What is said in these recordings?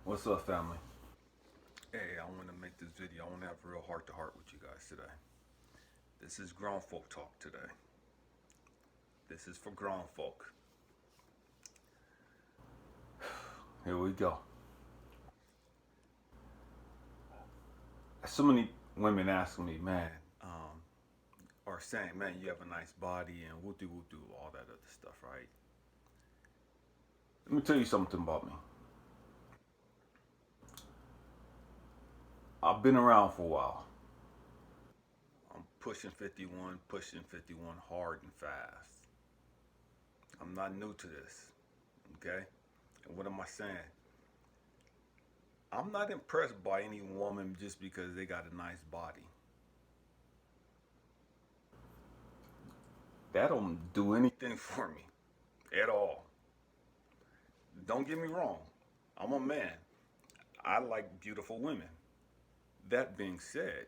What's up, family? Hey, I want to make this video. I want to have a real heart to heart with you guys today. This is grown folk talk today. This is for grown folk. Here we go. So many women ask me, man, or saying, man, you have a nice body and whoop do, all that other stuff, right? Let me tell you something about me. I've been around for a while. I'm pushing 51 hard and fast. I'm not new to this, okay? And what am I saying? I'm not impressed by any woman just because they got a nice body. That don't do anything for me at all. Don't get me wrong. I'm a man. I like beautiful women. That being said,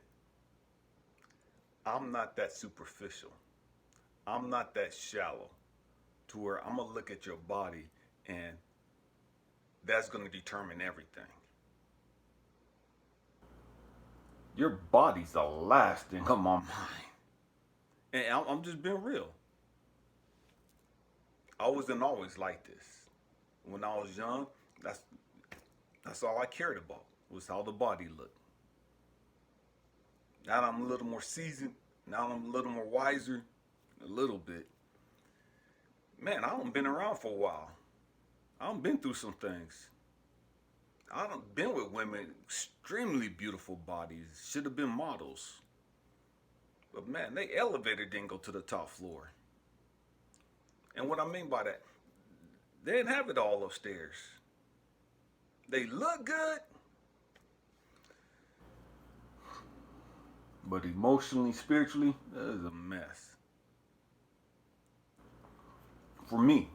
I'm not that superficial. I'm not that shallow to where I'm going to look at your body and that's going to determine everything. Your body's the last thing on my mind. And I'm just being real. I wasn't always like this. When I was young, that's that's all I cared about was how the body looked. Now I'm a little more seasoned. Now I'm a little more wiser, a little bit. Man, I haven't been around for a while. I have been through some things. I done been with women, extremely beautiful bodies, should have been models. But man, they elevator didn't go to the top floor. And what I mean by that, they didn't have it all upstairs. They look good, but emotionally, spiritually, that is a mess. For me,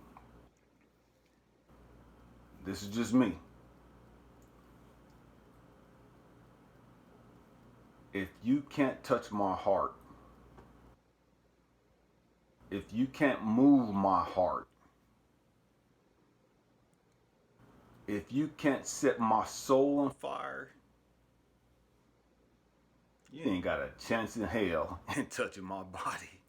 this is just me. If you can't touch my heart, if you can't move my heart, if you can't set my soul on fire, you ain't got a chance in hell in touching my body.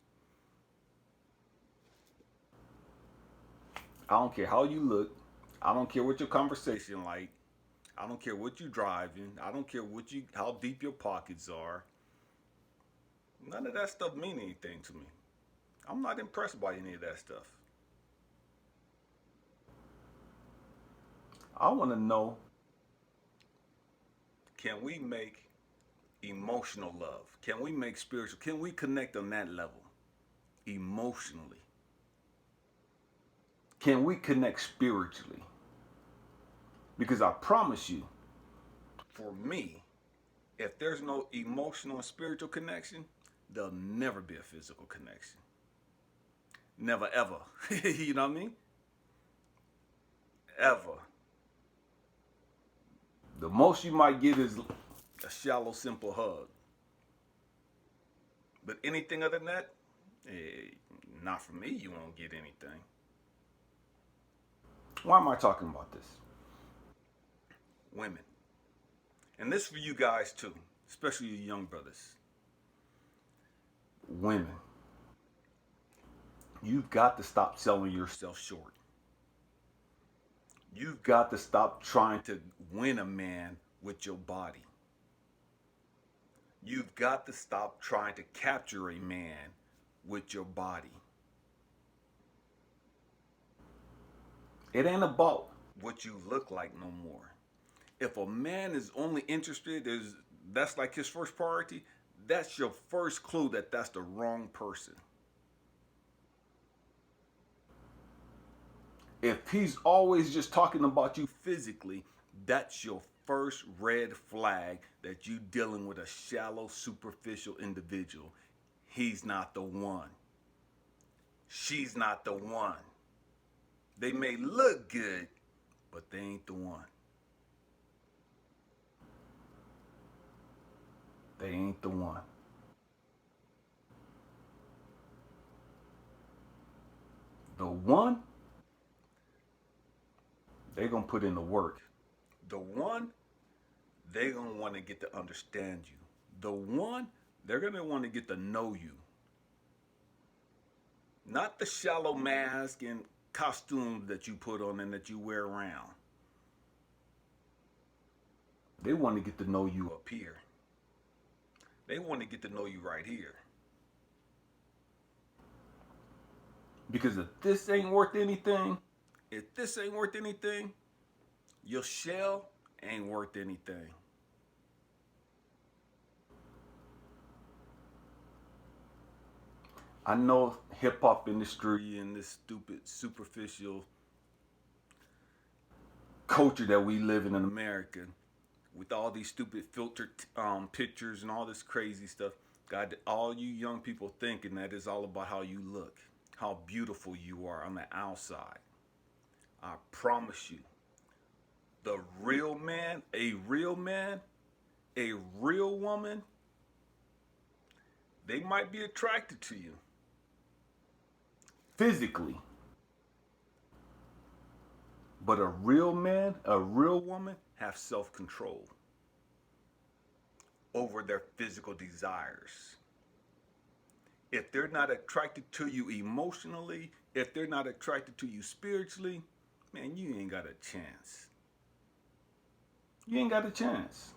I don't care how you look. I don't care what your conversation like. I don't care what you driving. I don't care how deep your pockets are. None of that stuff mean anything to me. I'm not impressed by any of that stuff. I want to know, can we make emotional love? Can we make spiritual? Can we connect on that level emotionally? Can we connect spiritually? Because I promise you, for me, if there's no emotional and spiritual connection, there'll never be a physical connection. Never ever. You know what I mean? Ever. The most you might get is a shallow, simple hug. But anything other than that, eh, not from me, you won't get anything. Why am I talking about this? Women. And this for you guys too, especially you young brothers. Women. You've got to stop selling yourself short. You've got to stop trying to win a man with your body. You've got to stop trying to capture a man with your body. It ain't about what you look like no more. If a man is only interested, that's like his first priority, that's your first clue that that's the wrong person. If he's always just talking about you physically, that's your first red flag that you dealing with a shallow, superficial individual. He's not the one. She's not the one. They may look good, but they ain't the one. They ain't the one. The one, they gonna put in the work. The one, they're going to want to get to understand you. The one, they're going to want to get to know you. Not the shallow mask and costume that you put on and that you wear around. They want to get to know you up here. They want to get to know you right here. Because if this ain't worth anything, your shell ain't worth anything. I know hip hop industry and this stupid, superficial culture that we live in America, with all these stupid filtered pictures and all this crazy stuff, got all you young people thinking that it's all about how you look, how beautiful you are on the outside. I promise you, the real man, a real woman, they might be attracted to you physically. But a real man, a real woman have self-control over their physical desires. If they're not attracted to you emotionally, if they're not attracted to you spiritually, man, you ain't got a chance. You ain't got a chance.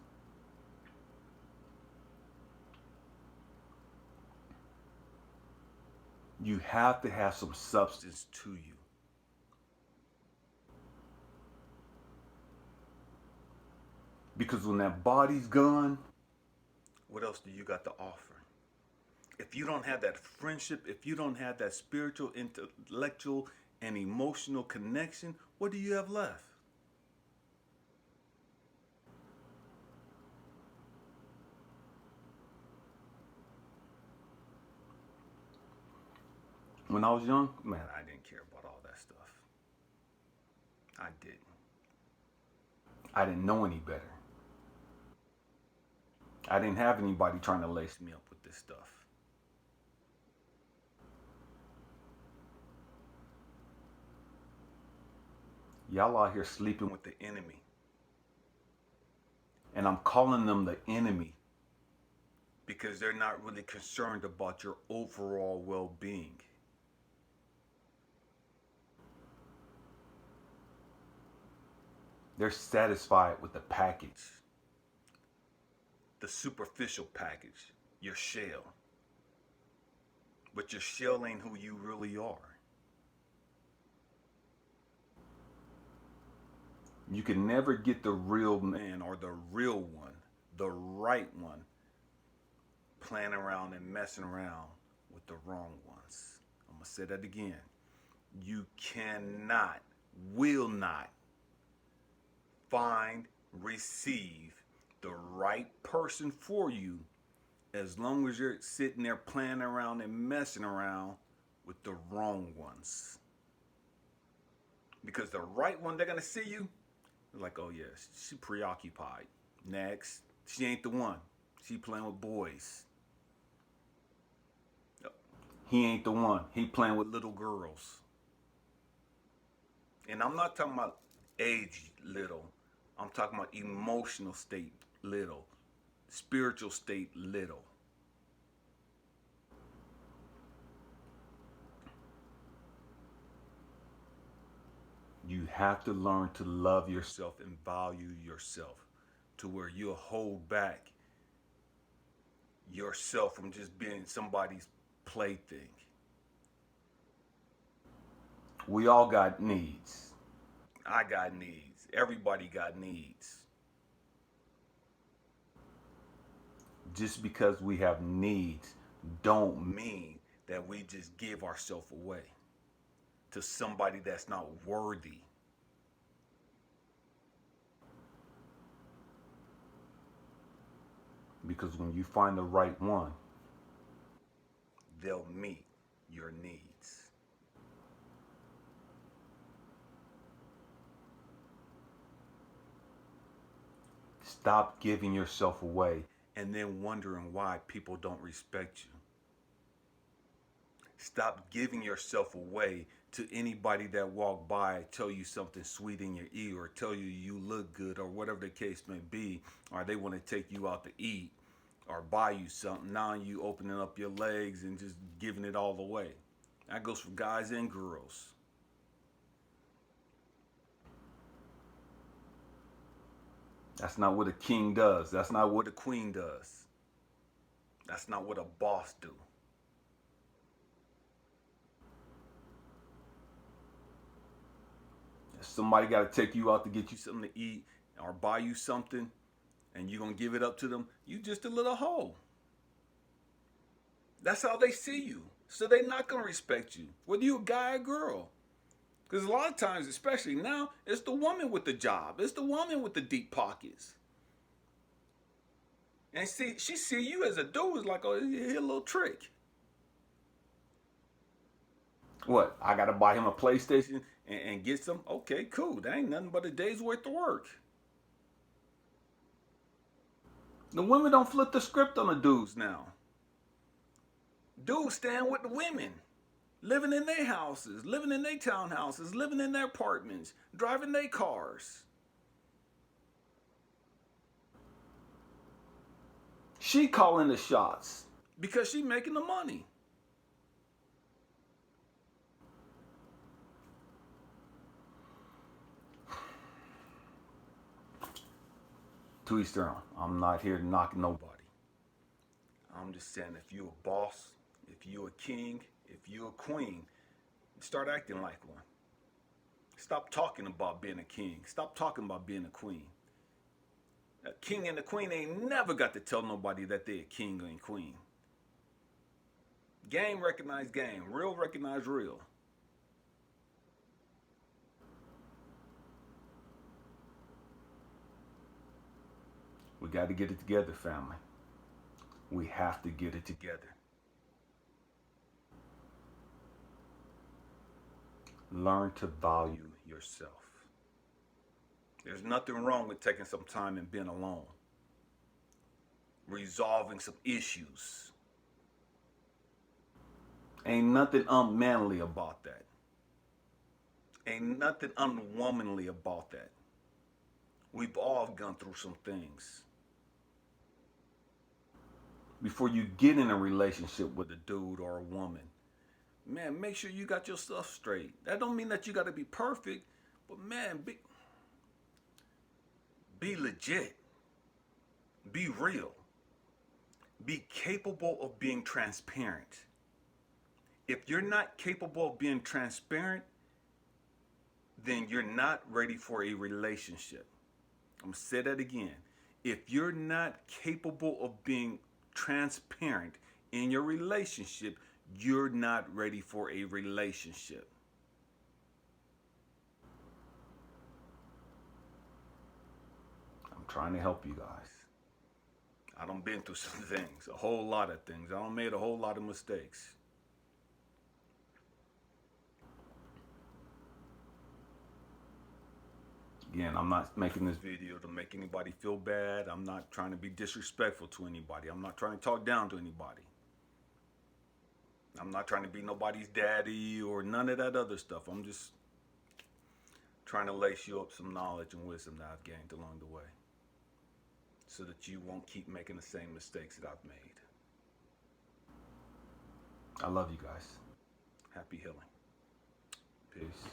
You have to have some substance to you. Because when that body's gone, what else do you got to offer? If you don't have that friendship, if you don't have that spiritual, intellectual, and emotional connection, what do you have left? When I was young, man, I didn't care about all that stuff. I didn't. I didn't know any better. I didn't have anybody trying to lace me up with this stuff. Y'all out here sleeping with the enemy. And I'm calling them the enemy because they're not really concerned about your overall well-being. They're satisfied with the package, the superficial package, your shell. But your shell ain't who you really are. You can never get the real man or the real one, the right one, playing around and messing around with the wrong ones. I'm going to say that again. You cannot, will not find, receive the right person for you as long as you're sitting there playing around and messing around with the wrong ones. Because the right one, they're going to see you like, oh yes, she preoccupied. Next, she ain't the one. She playing with boys. He ain't the one. He playing with little girls. And I'm not talking about age little. I'm talking about emotional state little, spiritual state little. You have to learn to love yourself and value yourself to where you'll hold back yourself from just being somebody's plaything. We all got needs. I got needs. Everybody got needs. Just because we have needs don't mean that we just give ourselves away to somebody that's not worthy. Because when you find the right one, they'll meet your needs. Stop giving yourself away and then wondering why people don't respect you. Stop giving yourself away to anybody that walk by, tell you something sweet in your ear, or tell you you look good, or whatever the case may be, or they want to take you out to eat or buy you something. Now you opening up your legs and just giving it all away. That goes for guys and girls. That's not what a king does. That's not what a queen does. That's not what a boss do. If somebody got to take you out to get you something to eat or buy you something, and you're going to give it up to them, you just a little hoe. That's how they see you. So they're not going to respect you, whether you a guy or girl. Because a lot of times, especially now, it's the woman with the job. It's the woman with the deep pockets. And she see you as a dude, it's like, oh, here's a little trick. What? I got to buy him a PlayStation and get some? Okay, cool. That ain't nothing but a day's worth of work. The women don't flip the script on the dudes now. Dudes stand with the women, living in their houses, living in their townhouses, living in their apartments, driving their cars. She calling the shots because she making the money. To each their own. I'm not here to knock nobody. I'm just saying, if you a boss, if you a king, if you a queen, start acting like one. Stop talking about being a king. Stop talking about being a queen. A king and a queen ain't never got to tell nobody that they a king and queen. Game recognize game. Real recognize real. We got to get it together, family. We have to get it together. Learn to value yourself. There's nothing wrong with taking some time and being alone, resolving some issues. Ain't nothing unmanly about that. Ain't nothing unwomanly about that. We've all gone through some things. Before you get in a relationship with a dude or a woman, man, make sure you got your stuff straight. That don't mean that you got to be perfect, but man, be legit. Be real. Be capable of being transparent. If you're not capable of being transparent, then you're not ready for a relationship. I'm going to say that again. If you're not capable of being transparent in your relationship, you're not ready for a relationship. I'm trying to help you guys. I done been through some things, a whole lot of things. I done made a whole lot of mistakes. Again, I'm not making this video to make anybody feel bad. I'm not trying to be disrespectful to anybody. I'm not trying to talk down to anybody. I'm not trying to be nobody's daddy or none of that other stuff. I'm just trying to lace you up some knowledge and wisdom that I've gained along the way, so that you won't keep making the same mistakes that I've made. I love you guys. Happy healing. Peace.